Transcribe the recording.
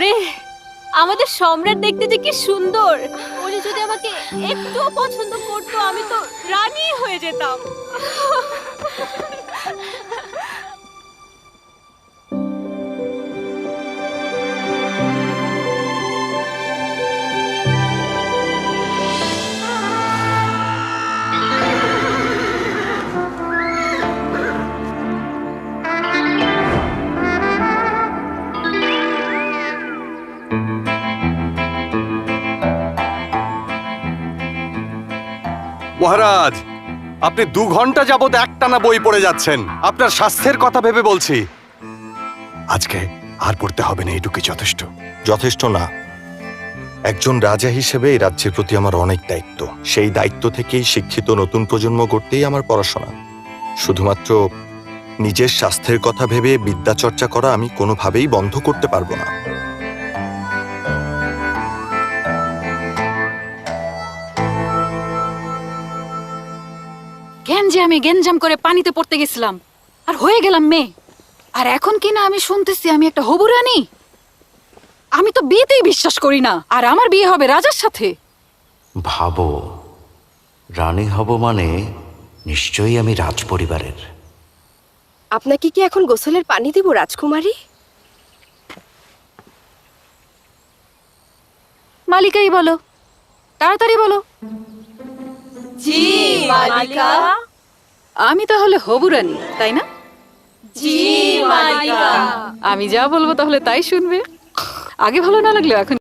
ওরে, আমাদের সম্রাট দেখতে যে কি সুন্দর। ওরে যদি আমাকে একটুও পছন্দ করতো, আমি তো রানী হয়ে যেতাম। মহারাজ, আপনি 2 ঘন্টা যাবত একটানা বই পড়ে যাচ্ছেন। আপনার স্বাস্থ্যের কথা ভেবে বলছি। আজকে আর পড়তে হবে না, এইটুকুই যথেষ্ট। যথেষ্ট না। একজন রাজা হিসেবে এই রাজ্যের প্রতি আমার অনেক দায়িত্ব। সেই দায়িত্ব থেকেই শিক্ষিত নতুন প্রজন্ম গড়তেই আমার পড়াশোনা। শুধুমাত্র নিজের স্বাস্থ্যের কথা ভেবে বিদ্যা চর্চা করা আমি কোনোভাবেই বন্ধ করতে পারবো না। আমি গেঞ্জাম করে পানিতে পড়তে গেছিলাম আর হয়ে গেলাম মেয়ে। আর এখন কিনা আমি শুনতেছি আমি একটা হবু রানী। আমি তো বিয়েতেই বিশ্বাস করি না, আর আমার বিয়ে হবে রাজার সাথে। ভাবো, রানী হব মানে নিশ্চয়ই আমি রাজ পরিবারের। আপনাকে কি এখন গোসলের পানি দিব রাজকুমারী? মালিকাই বলো, তাড়াতাড়ি বলো। জি মালিকা। আমি তাহলে হবু রানী, তাই না? জি মালিকা। আমি যা বলবো তাহলে তাই শুনবে। আগে ভালো না লাগলো এখন